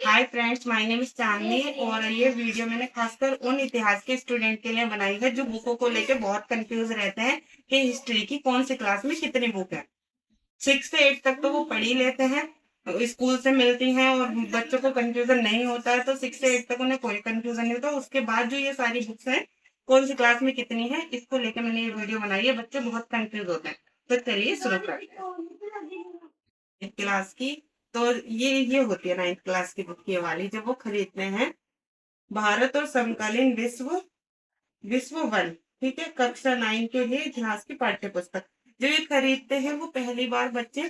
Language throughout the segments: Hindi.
Hi friends, my name is Chandni और ये वीडियो मैंने खासकर उन इतिहास के स्टूडेंट के लिए बनाई है जो बुकों को लेके बहुत कंफ्यूज रहते हैं कि हिस्ट्री की कौन सी क्लास में कितनी बुक है। 6 से 8 तक तो वो पढ़ ही लेते हैं, स्कूल से मिलती हैं और बच्चों को कंफ्यूजन नहीं होता है, तो 6 से 8 तक उन्हें कोई कंफ्यूजन नहीं होता। उसके बाद जो ये सारी बुक्स हैं कौन सी क्लास में कितनी है, इसको लेकर मैंने ये वीडियो बनाई है। बच्चे बहुत कंफ्यूज होते हैं, तो चलिए शुरू करते हैं। क्लास की तो ये होती है 9th क्लास की बुक, ये वाली जब वो खरीदते हैं। भारत और समकालीन विश्व विश्व वन, ठीक है, कक्षा 9 के लिए इतिहास की पाठ्य पुस्तक। जो ये खरीदते हैं वो पहली बार बच्चे,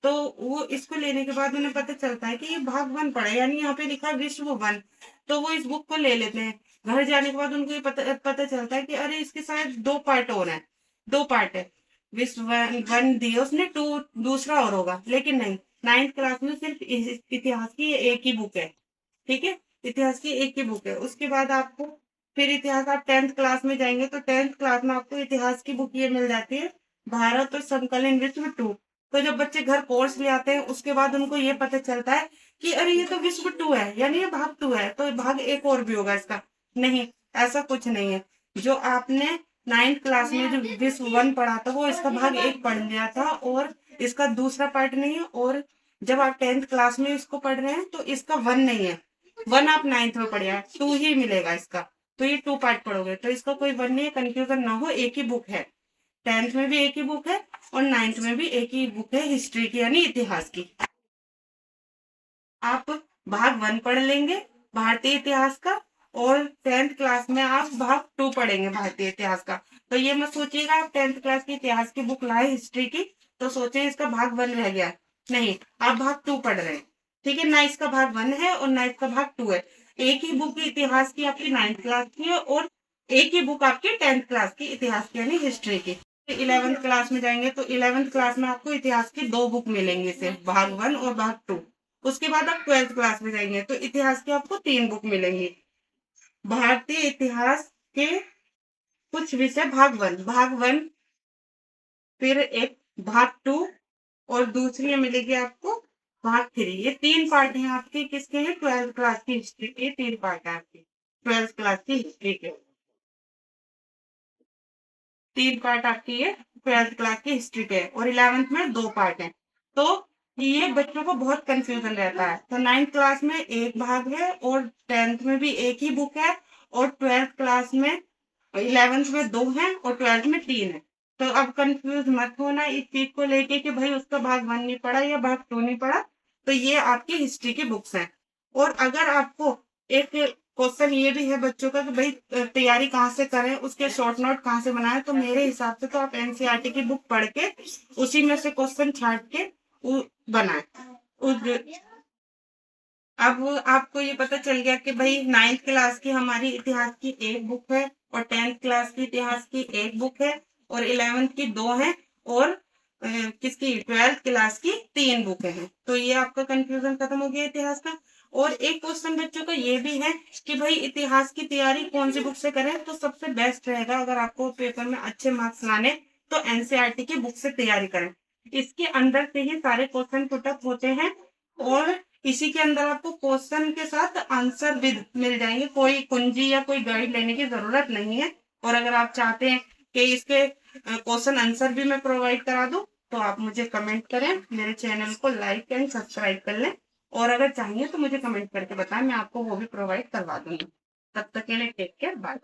तो वो इसको लेने के बाद उन्हें पता चलता है कि ये भाग वन पढ़ा है, यानी यहाँ पे लिखा है विश्व वन, तो वो इस बुक को ले लेते हैं। घर जाने के बाद उनको ये पता चलता है कि अरे इसके शायद 2 पार्ट और हैं, 2 पार्ट है। विश्व वन वन दिया उसने, टू दूसरा और होगा, लेकिन नहीं। 9th क्लास में सिर्फ इतिहास की ये एक ही बुक है, ठीक है, इतिहास की एक ही बुक है। उसके बाद आपको फिर इतिहास, आप 10th क्लास में जाएंगे तो 10th क्लास में आपको इतिहास की बुक ये मिल जाती है, भारत और समकालीन विश्व टू। तो जब बच्चे घर कोर्स ले आते हैं उसके बाद उनको ये पता चलता है कि अरे ये तो विश्व टू है, यानी ये भाग टू है, तो भाग एक और भी होगा इसका। नहीं, ऐसा कुछ नहीं है। जो आपने 9th क्लास में जो विश्व वन पढ़ा था वो इसका भाग एक पढ़ लिया था, और इसका दूसरा पार्ट नहीं है। और जब आप 10th क्लास में इसको पढ़ रहे हैं तो इसका वन नहीं है, वन आप 9th में पढ़िए, टू ही मिलेगा इसका। तो ये 2 पार्ट पढ़ोगे तो इसका कोई वन नहीं है, कंफ्यूजन ना हो, एक ही बुक है। 10th में भी एक ही बुक है और 9th में भी एक ही बुक है, हिस्ट्री की यानी इतिहास की। आप भाग वन पढ़ लेंगे भारतीय इतिहास का, और 10th क्लास में आप भाग टू पढ़ेंगे भारतीय इतिहास का। तो ये मत सोचिएगा आप 10th क्लास की इतिहास की बुक लाए हिस्ट्री की तो सोचे इसका भाग वन रह गया। नहीं, आप भाग टू पढ़ रहे हैं, ठीक है ना। इसका भाग वन है और 9th का भाग टू है। एक ही बुक इतिहास की आपकी 9th क्लास की है, और एक ही बुक आपकी 10th क्लास की इतिहास की यानी हिस्ट्री की। 11th क्लास में जाएंगे तो 11th क्लास में आपको इतिहास की 2 बुक मिलेंगी, सिर्फ भाग वन और भाग टू। उसके बाद आप 12th क्लास में जाएंगे तो इतिहास की आपको 3 बुक मिलेंगी, भारतीय इतिहास के कुछ विषय भाग वन, फिर एक भाग टू, और दूसरी मिलेगी आपको भाग थ्री। ये 3 पार्ट हैं आपके, किसके हैं, 12th क्लास की हिस्ट्री के 3 पार्ट है आपकी। 12th क्लास की हिस्ट्री के 3 पार्ट आपकी ये 12th क्लास की हिस्ट्री के है, और 11th में 2 पार्ट है। तो ये बच्चों को बहुत कंफ्यूजन रहता है। तो 9th क्लास में एक भाग है और 10th में भी एक ही बुक है, और 12th क्लास में 11th में 2 है और 12th में 3 है। तो अब कंफ्यूज मत होना इस चीज को लेके कि भाई उसका भाग वन नहीं पढ़ा या भाग टू नहीं पढ़ा। तो ये आपकी हिस्ट्री की बुक्स हैं। और अगर आपको एक क्वेश्चन ये भी है बच्चों का कि भाई तैयारी कहाँ से करें, उसके शॉर्ट नोट कहाँ से बनाएं, तो मेरे हिसाब से तो आप एनसीईआरटी की बुक पढ़ के उसी में से क्वेश्चन छांट के बनाएं। अब आपको ये पता चल गया कि भाई 9th क्लास की हमारी इतिहास की एक बुक है, और 10th क्लास की इतिहास की एक बुक है, और 11th की 2 है, और किसकी 12th क्लास की 3 बुक है। तो ये आपका कंफ्यूजन खत्म हो गया इतिहास का। और एक क्वेश्चन बच्चों का ये भी है कि भाई इतिहास की तैयारी कौन सी बुक से करें, तो सबसे बेस्ट रहेगा अगर आपको पेपर में अच्छे मार्क्स लाने तो एनसीईआरटी की बुक से तैयारी करें। इसके अंदर से ही सारे क्वेश्चन पुटअप होते हैं, और इसी के अंदर आपको क्वेश्चन के साथ आंसर भी मिल जाएंगे, कोई कुंजी या कोई गाइड लेने की जरूरत नहीं है। और अगर आप चाहते हैं कि इसके क्वेश्चन आंसर भी मैं प्रोवाइड करा दूं तो आप मुझे कमेंट करें, मेरे चैनल को लाइक एंड सब्सक्राइब कर लें, और अगर चाहिए तो मुझे कमेंट करके बताएं, मैं आपको वो भी प्रोवाइड करवा दूंगी। तब तक के लिए टेक केयर, बाय।